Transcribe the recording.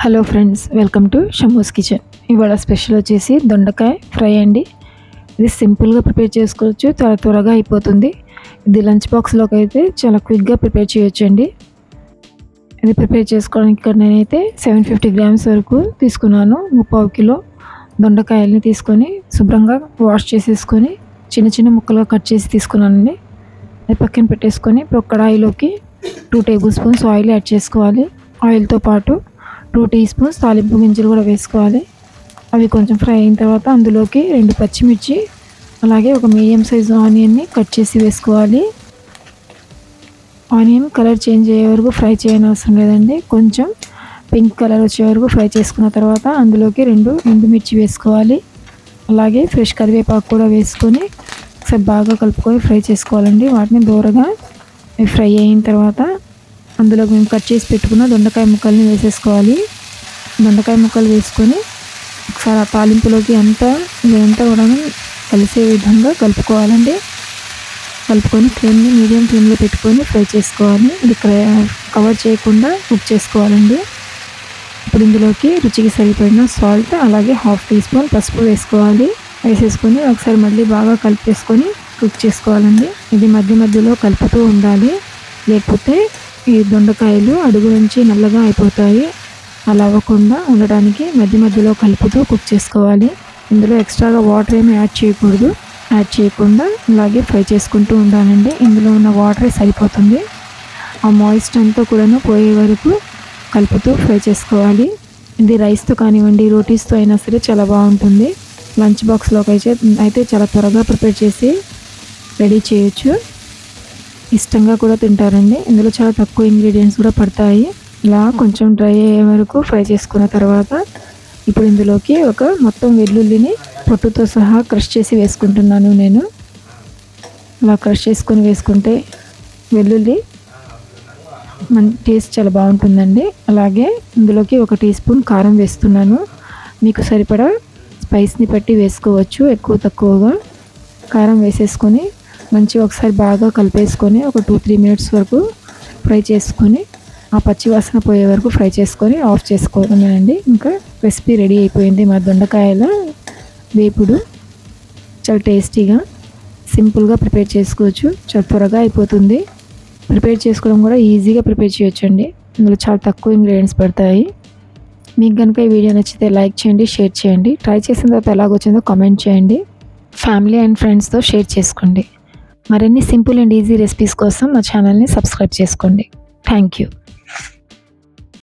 Hello friends, welcome to Shamu's kitchen. ఇవాళ special వచ్చేసి దొండకాయ ఫ్రై అండి. ఇది సింపుల్గా ప్రిపేర్ చేసుకోవచ్చు, చాలా త్వరగా అయిపోతుంది. ఇది లంచ్ బాక్స్లోకి అయితే చాలా క్విక్గా ప్రిపేర్ చేయొచ్చు అండి. ఇది ప్రిపేర్ చేసుకోవడానికి ఇక్కడ నేనైతే 750 గ్రామ్స్ వరకు తీసుకున్నాను. 3/4 కిలో దొండకాయల్ని తీసుకొని శుభ్రంగా వాష్ చేసేసుకొని చిన్న చిన్న ముక్కలుగా కట్ చేసి తీసుకున్నానండి. అది పక్కన పెట్టేసుకొని ఇప్పుడు కడాయిలోకి 2 టేబుల్ స్పూన్స్ ఆయిల్ యాడ్ చేసుకోవాలి. ఆయిల్తో పాటు 2 టీ స్పూన్స్ తాలింపు గింజలు కూడా వేసుకోవాలి. అవి కొంచెం ఫ్రై అయిన తర్వాత అందులోకి 2 పచ్చిమిర్చి, అలాగే ఒక మీడియం సైజు ఆనియన్ని కట్ చేసి వేసుకోవాలి. ఆనియన్ కలర్ చేంజ్ అయ్యే వరకు ఫ్రై చేయనవసరం లేదండి. కొంచెం పింక్ కలర్ వచ్చే వరకు ఫ్రై చేసుకున్న తర్వాత అందులోకి 2 ఎండుమిర్చి వేసుకోవాలి. అలాగే ఫ్రెష్ కరివేపాకు కూడా వేసుకొని ఒకసారి బాగా కలుపుకొని ఫ్రై చేసుకోవాలండి. వాటిని దూరగా ఫ్రై అయిన తర్వాత అందులో మేము కట్ చేసి పెట్టుకున్న దొండకాయ ముక్కల్ని వేసేసుకోవాలి. దొండకాయ ముక్కలు వేసుకొని ఒకసారి ఆ తాలింపులోకి ఇదంతా కూడా కలిసే విధంగా కలుపుకోవాలండి. కలుపుకొని ఫ్లేమ్ని మీడియం ఫ్లేమ్లో పెట్టుకొని ఫ్రై చేసుకోవాలి. ఇది కవర్ చేయకుండా కుక్ చేసుకోవాలండి. ఇప్పుడు ఇందులోకి రుచికి సరిపడిన సాల్ట్, అలాగే 1/2 టీ స్పూన్ పసుపు వేసేసుకొని ఒకసారి మళ్ళీ బాగా కలిపేసుకొని కుక్ చేసుకోవాలండి. ఇది మధ్య మధ్యలో కలుపుతూ ఉండాలి, లేకపోతే ఈ దొండకాయలు అడుగు నుంచి నల్లగా అయిపోతాయి. అలా అవ్వకుండా ఉండడానికి మధ్య మధ్యలో కలుపుతూ కుక్ చేసుకోవాలి. ఇందులో ఎక్స్ట్రాగా వాటర్ ఏమి యాడ్ చేయకుండా ఇలాగే ఫ్రై చేసుకుంటూ ఉండాలండి. ఇందులో ఉన్న వాటరే సరిపోతుంది. ఆ మాయిస్ట్ అంతా కూడాను పోయే వరకు కలుపుతూ ఫ్రై చేసుకోవాలి. ఇది రైస్తో కానివ్వండి, రోటీస్తో అయినా సరే చాలా బాగుంటుంది. లంచ్ బాక్స్లోకి అయితే చాలా త్వరగా ప్రిపేర్ చేసి రెడీ చేయొచ్చు. ఇష్టంగా కూడా తింటారండి. ఇందులో చాలా తక్కువ ఇంగ్రీడియంట్స్ కూడా పడతాయి. ఇలా కొంచెం డ్రై అయ్యే వరకు ఫ్రై చేసుకున్న తర్వాత ఇప్పుడు ఇందులోకి ఒక మొత్తం వెల్లుల్లిని పొట్టుతో సహా క్రష్ చేసి వేసుకుంటున్నాను నేను. ఇలా క్రష్ చేసుకొని వేసుకుంటే వెల్లుల్లి టేస్ట్ చాలా బాగుంటుందండి. అలాగే ఇందులోకి 1 టీ స్పూన్ కారం వేస్తున్నాను. మీకు సరిపడా స్పైస్ని బట్టి వేసుకోవచ్చు, ఎక్కువ తక్కువగా. కారం వేసేసుకొని మంచిగా ఒకసారి బాగా కలిపేసుకొని ఒక 2-3 మినిట్స్ వరకు ఫ్రై చేసుకొని ఆ పచ్చివాసన పోయే వరకు ఫ్రై చేసుకొని ఆఫ్ చేసుకోవడమేనండి. ఇంకా రెసిపీ రెడీ అయిపోయింది. మా దొండకాయల వేపుడు చాలా టేస్టీగా సింపుల్గా ప్రిపేర్ చేసుకోవచ్చు, చాలా త్వరగా అయిపోతుంది. ప్రిపేర్ చేసుకోవడం కూడా ఈజీగా ప్రిపేర్ చేయొచ్చండి. ఇందులో చాలా తక్కువ ఇంగ్రీడియంట్స్ పడతాయి. మీకు కనుక ఈ వీడియో నచ్చితే లైక్ చేయండి, షేర్ చేయండి. ట్రై చేసిన తర్వాత ఎలాగొచ్చిందో కామెంట్ చేయండి. ఫ్యామిలీ అండ్ ఫ్రెండ్స్తో షేర్ చేసుకోండి. మరిన్ని సింపుల్ అండ్ ఈజీ రెసిపీస్ కోసం మా ఛానల్ని సబ్స్క్రైబ్ చేసుకోండి. Thank you.